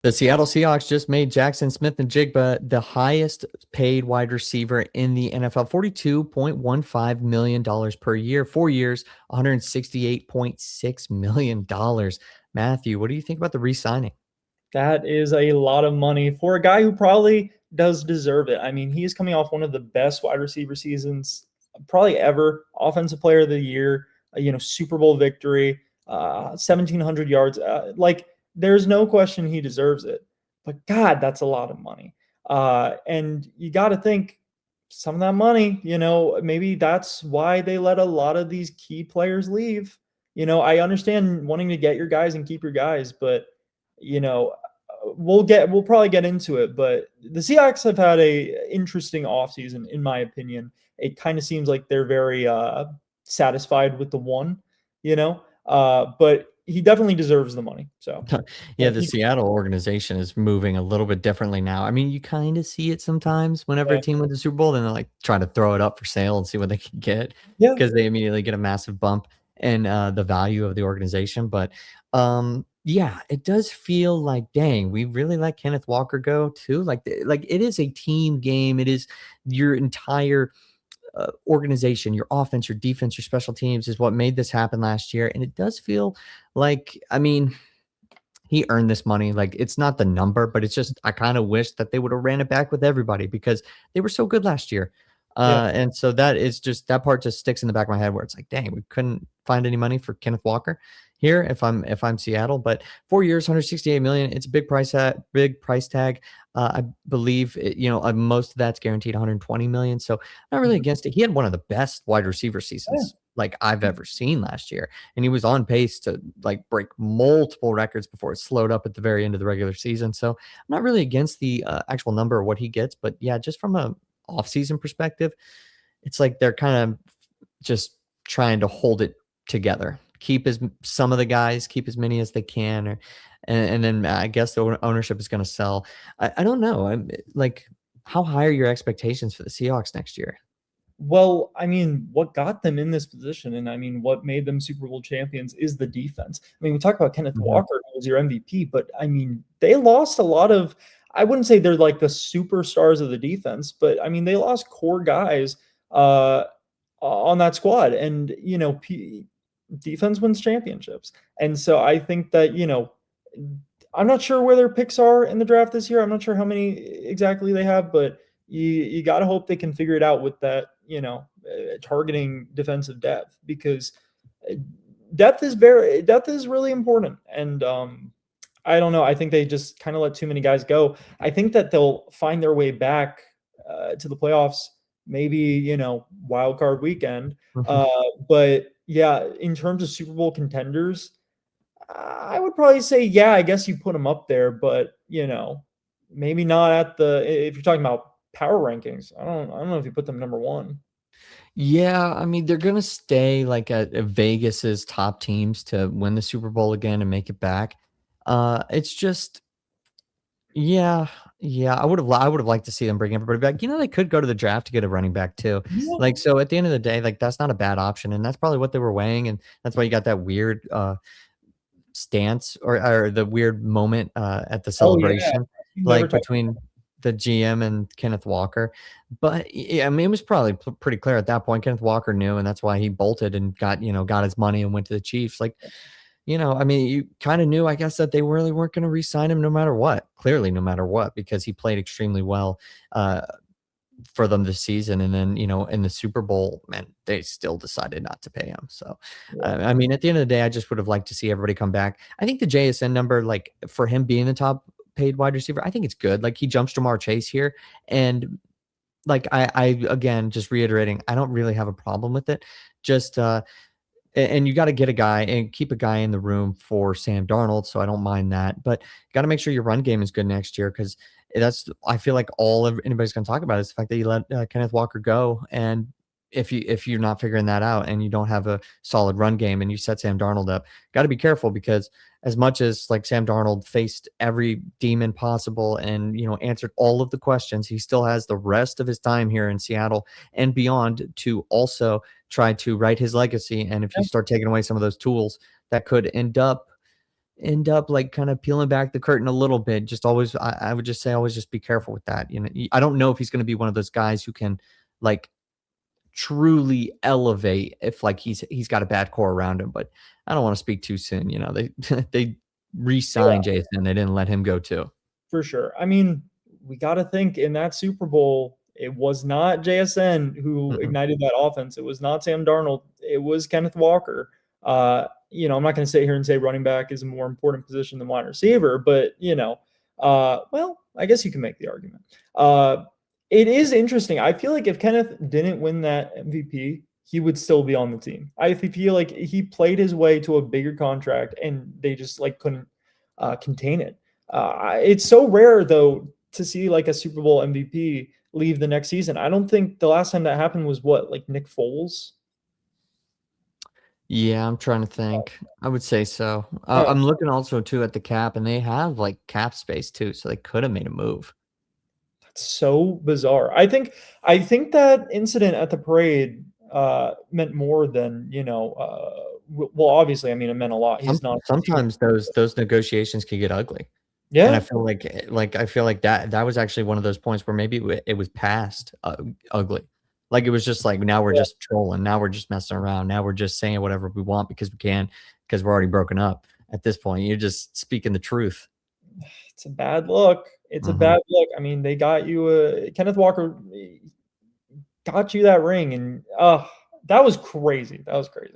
The Seattle Seahawks just made Jackson Smith-Njigba the highest paid wide receiver in the NFL, $42.15 million per year, 4 years, $168.6 million. Matthew, what do you think about the re-signing? That is a lot of money for a guy who probably does deserve it. I mean, he is coming off one of the best wide receiver seasons probably ever. Offensive Player of the Year, Super Bowl victory, 1,700 yards. Like, there's no question he deserves it. But God, that's a lot of money. And you got to think some of that money, maybe that's why they let a lot of these key players leave. I understand wanting to get your guys and keep your guys, but you know, we'll probably get into it, but the Seahawks have had a interesting offseason, in my opinion. It kind of seems like they're very satisfied with the one, but he definitely deserves the money. So Yeah, the Seattle organization is moving a little bit differently now. I mean, you kind of see it sometimes whenever a yeah, team wins the Super Bowl, then they're like trying to throw it up for sale and see what they can get yeah, because they immediately get a massive bump in the value of the organization. But yeah, it does feel like, dang, we really let Kenneth Walker go too. Like it is a team game. It is your entire organization, your offense, your defense, your special teams is what made this happen last year. And it does feel like, I mean, he earned this money. Like it's not the number, but it's just I kind of wish that they would have ran it back with everybody because they were so good last year. yeah. And so that is just that part just sticks in the back of my head where it's like, dang, we couldn't find any money for Kenneth Walker here if I'm Seattle. But 4 years, 168 million, it's a big price tag. I believe most of that's guaranteed 120 million. So not really Mhm. against it. He had one of the best wide receiver Yeah. seasons like I've ever seen last year, and he was on pace to like break multiple records before it slowed up at the very end of the regular season. So I'm not really against the actual number of what he gets, but yeah, just from a off-season perspective, it's like they're kind of just trying to hold it together, keep as some of the guys, keep as many as they can, and then I guess the ownership is going to sell. I don't know. I'm like, how high are your expectations for the Seahawks next year? Well, I mean, what got them in this position, and I mean, what made them Super Bowl champions is the defense. I mean, we talk about Kenneth Mhm. Walker, who was your MVP, but I mean, they lost a lot of. I wouldn't say they're like the superstars of the defense, but I mean, they lost core guys uh, on that squad, and defense wins championships, and so I think that I'm not sure where their picks are in the draft this year. I'm not sure how many exactly they have, but you got to hope they can figure it out with that, targeting defensive depth because uh, depth is really important. And I don't know. I think they just kind of let too many guys go. I think that they'll find their way back to the playoffs, maybe wild card weekend. Mhm. Uh, but yeah, in terms of Super Bowl contenders, I would probably say, yeah, I guess you put them up there, but maybe not at the if you're talking about power rankings. I don't know if you put them number one. Yeah, I mean, they're gonna stay like at Vegas's top teams to win the Super Bowl again and make it back. It's just, yeah, yeah. I would have liked to see them bring everybody back. They could go to the draft to get a running back too. Yeah. Like, so at the end of the day, like that's not a bad option, and that's probably what they were weighing, and that's why you got that weird stance or the weird moment at the Oh yeah. celebration, You never like talk. between the GM and Kenneth Walker. But yeah, I mean, it was probably pretty clear at that point. Kenneth Walker knew, and that's why he bolted and got his money and went to the Chiefs. Like, I mean, you kind of knew, I guess, that they really weren't going to re-sign him no matter what. Clearly, no matter what, because he played extremely well. For them this season. And then, in the Super Bowl, man, they still decided not to pay him. So, Yeah. I mean, at the end of the day, I just would have liked to see everybody come back. I think the JSN number, like for him being the top paid wide receiver, I think it's good. Like he jumps Jamar Chase here. And like, I again, just reiterating, I don't really have a problem with it. Just, and you got to get a guy and keep a guy in the room for Sam Darnold. So I don't mind that, but got to make sure your run game is good next year because I feel like anybody's going to talk about is the fact that you let Kenneth Walker go, and if you're not figuring that out and you don't have a solid run game and you set Sam Darnold up, got to be careful because as much as like Sam Darnold faced every demon possible and answered all of the questions, he still has the rest of his time here in Seattle and beyond to also try to write his legacy. And if you start taking away some of those tools, that could end up end up like kind of peeling back the curtain a little bit. Just always, I would just say, always just be careful with that. You know, I don't know if he's going to be one of those guys who can like truly elevate if like he's got a bad core around him. But I don't want to speak too soon. You know, they they re-signed Yeah, Jason. They didn't let him go too. for sure. I mean, we got to think in that Super Bowl, it was not JSN who Mm-mm. ignited that offense. It was not Sam Darnold. It was Kenneth Walker. I'm not going to sit here and say running back is a more important position than wide receiver, but well, I guess you can make the argument. It is interesting. I feel like if Kenneth didn't win that MVP, he would still be on the team. I feel like he played his way to a bigger contract, and they just like couldn't contain it. It's so rare though to see like a Super Bowl MVP leave the next season. I don't think the last time that happened was what, like Nick Foles? Yeah, I'm trying to think. I would say so. Uh, I'm looking also too at the cap, and they have like cap space too, so they could have made a move. that's so bizarre. I think that incident at the parade meant more than well, obviously, I mean, it meant a lot. He's not a team. Sometimes those negotiations can get ugly. And I Yeah, feel like I feel like that was actually one of those points where maybe it was past ugly. Like it was just like now we're yeah. just trolling, now we're just messing around, now we're just saying whatever we want because we can, because we're already broken up. At this point, you're just speaking the truth. It's a bad look. It's a Mhm. bad look. I mean, they got you Kenneth Walker got you that ring, and that was crazy. That was crazy.